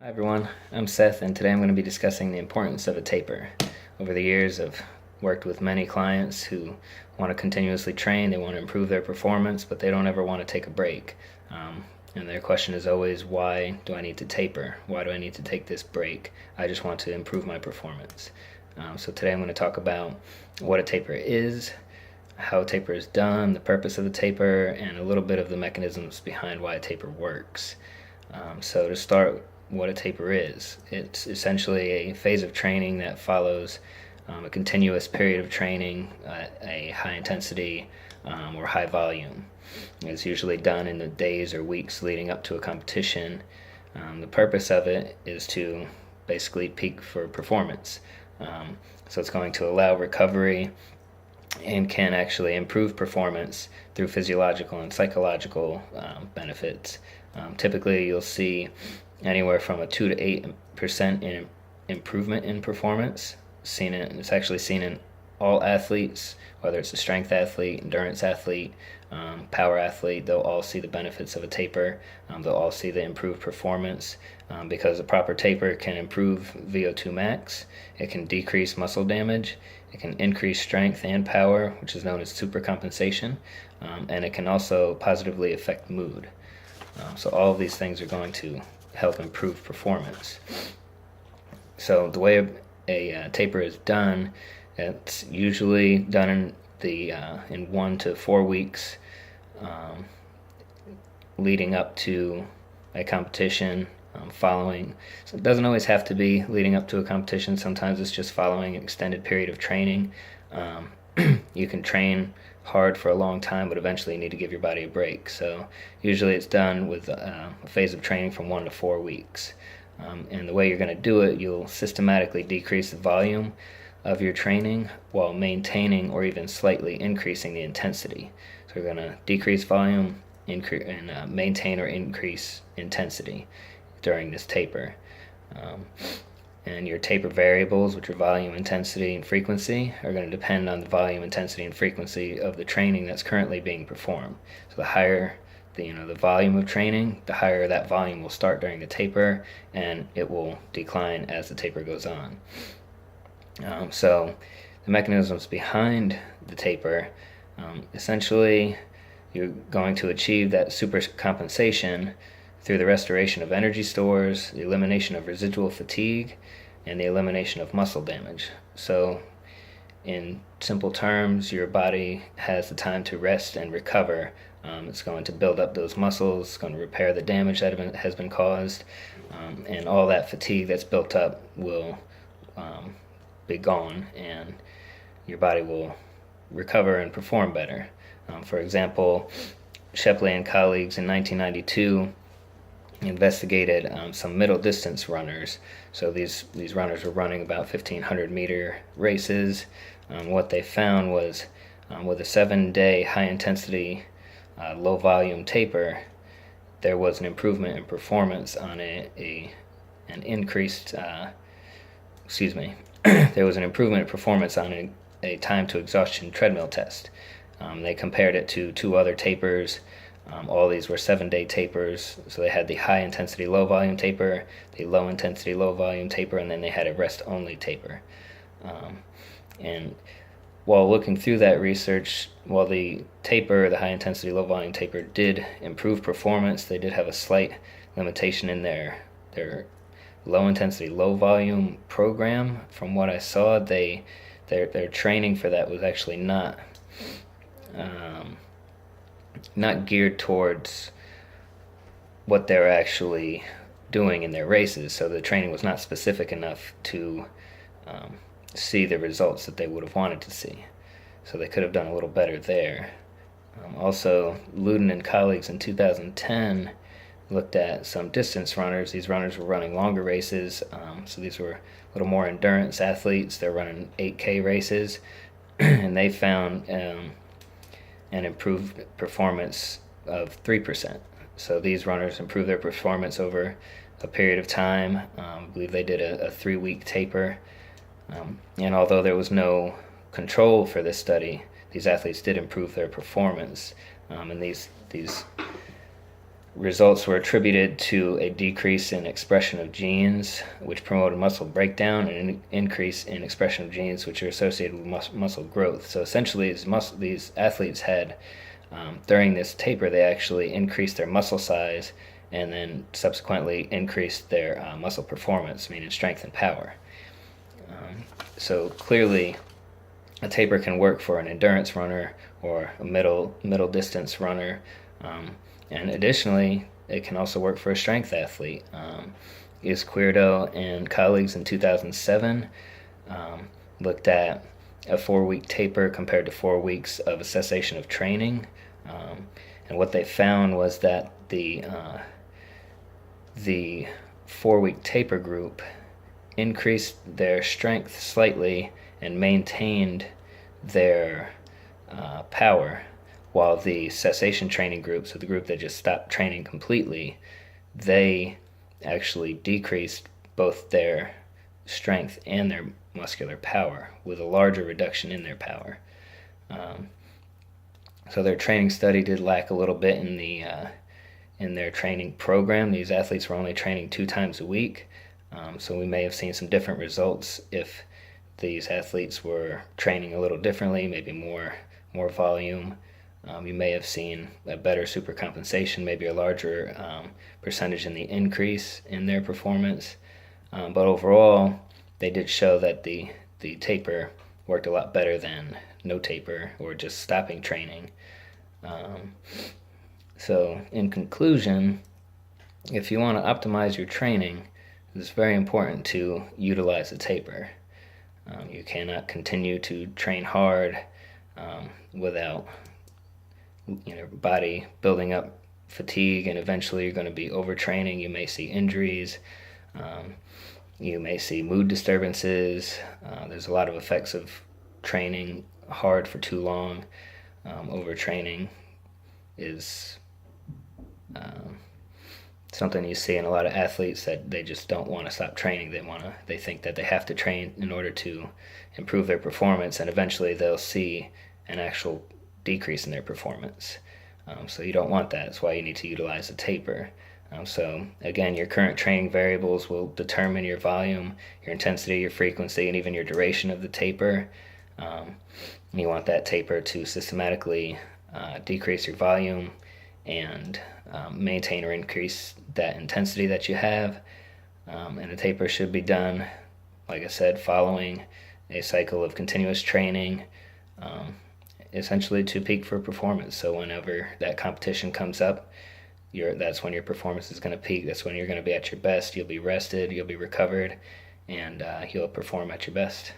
Hi everyone, I'm Seth, and today I'm going to be discussing the importance of a taper. Over the years, I've worked with many clients who want to continuously train, they want to improve their performance, but they don't ever want to take a break. And their question is always, why do I need to taper? Why do I need to take this break? I just want to improve my performance. So today I'm going to talk about what a taper is, how a taper is done, the purpose of the taper, and a little bit of the mechanisms behind why a taper works. So to start, what a taper is. It's essentially a phase of training that follows a continuous period of training at a high intensity or high volume. It's usually done in the days or weeks leading up to a competition. The purpose of it is to basically peak for performance. So it's going to allow recovery and can actually improve performance through physiological and psychological benefits. Typically, you'll see anywhere from a 2 to 8% in improvement in performance. It's actually seen in all athletes, whether it's a strength athlete, endurance athlete, power athlete. They'll all see the benefits of a taper. They'll all see the improved performance because a proper taper can improve VO2 max. It can decrease muscle damage. It can increase strength and power, which is known as supercompensation, and it can also positively affect mood. So all of these things are going to help improve performance. So the way a taper is done, it's usually done in 1 to 4 weeks leading up to a competition. Following, so it doesn't always have to be leading up to a competition. Sometimes it's just following an extended period of training. You can train hard for a long time, but eventually you need to give your body a break. So usually it's done with a phase of training from 1 to 4 weeks. And the way you're going to do it, you'll systematically decrease the volume of your training while maintaining or even slightly increasing the intensity. So you're going to decrease volume and maintain or increase intensity during this taper. And your taper variables, which are volume, intensity, and frequency, are going to depend on the volume, intensity, and frequency of the training that's currently being performed. So the higher the volume of training, the higher that volume will start during the taper, and it will decline as the taper goes on. So the mechanisms behind the taper, essentially you're going to achieve that supercompensation through the restoration of energy stores, the elimination of residual fatigue, and the elimination of muscle damage. So in simple terms, your body has the time to rest and recover. It's going to build up those muscles, it's going to repair the damage that has been caused, and all that fatigue that's built up will be gone, and your body will recover and perform better. For example, Shepley and colleagues in 1992 investigated some middle distance runners. So these runners were running about 1,500 meter races. What they found was with a 7-day high intensity low volume taper, there was an improvement in performance on there was an improvement in performance on a time to exhaustion treadmill test. They compared it to 2 other tapers. All these were 7-day tapers, so they had the high intensity low volume taper, the low intensity low volume taper, and then they had a rest only taper. And while looking through that research, while the high intensity low volume taper did improve performance, they did have a slight limitation in their low intensity low volume program. From what I saw, their training for that was actually not geared towards what they're actually doing in their races. So the training was not specific enough to see the results that they would have wanted to see. So they could have done a little better there. Also, Luden and colleagues in 2010 looked at some distance runners. These runners were running longer races, so these were a little more endurance athletes. They're running 8K races, and they found an improved performance of 3%. So these runners improved their performance over a period of time. I believe they did a 3-week taper. And although there was no control for this study, these athletes did improve their performance. And these Results were attributed to a decrease in expression of genes which promoted muscle breakdown and an increase in expression of genes which are associated with muscle growth. So essentially these athletes had, during this taper, they actually increased their muscle size and then subsequently increased their muscle performance, meaning strength and power. So clearly a taper can work for an endurance runner or a middle distance runner. And additionally, it can also work for a strength athlete. Izquierdo and colleagues in 2007 looked at a 4-week taper compared to 4 weeks of a cessation of training. And what they found was that the 4-week taper group increased their strength slightly and maintained their power, while the cessation training group, so the group that just stopped training completely, they actually decreased both their strength and their muscular power, with a larger reduction in their power. So their training study did lack a little bit in their training program. These athletes were only training 2 times a week, so we may have seen some different results if these athletes were training a little differently, maybe more volume. You may have seen a better supercompensation, maybe a larger percentage in the increase in their performance. But overall, they did show that the taper worked a lot better than no taper or just stopping training. So in conclusion, if you want to optimize your training, it's very important to utilize a taper. You cannot continue to train hard without your body building up fatigue, and eventually you're going to be overtraining. You may see injuries. You may see mood disturbances. There's a lot of effects of training hard for too long. Overtraining is something you see in a lot of athletes, that they just don't want to stop training. They think that they have to train in order to improve their performance, and eventually they'll see an actual decrease in their performance. So you don't want that. That's why you need to utilize a taper. So again, your current training variables will determine your volume, your intensity, your frequency, and even your duration of the taper. You want that taper to systematically decrease your volume and maintain or increase that intensity that you have. And the taper should be done, like I said, following a cycle of continuous training, essentially to peak for performance. So whenever that competition comes up, that's when your performance is going to peak. That's when you're going to be at your best. You'll be rested, you'll be recovered, and you'll perform at your best.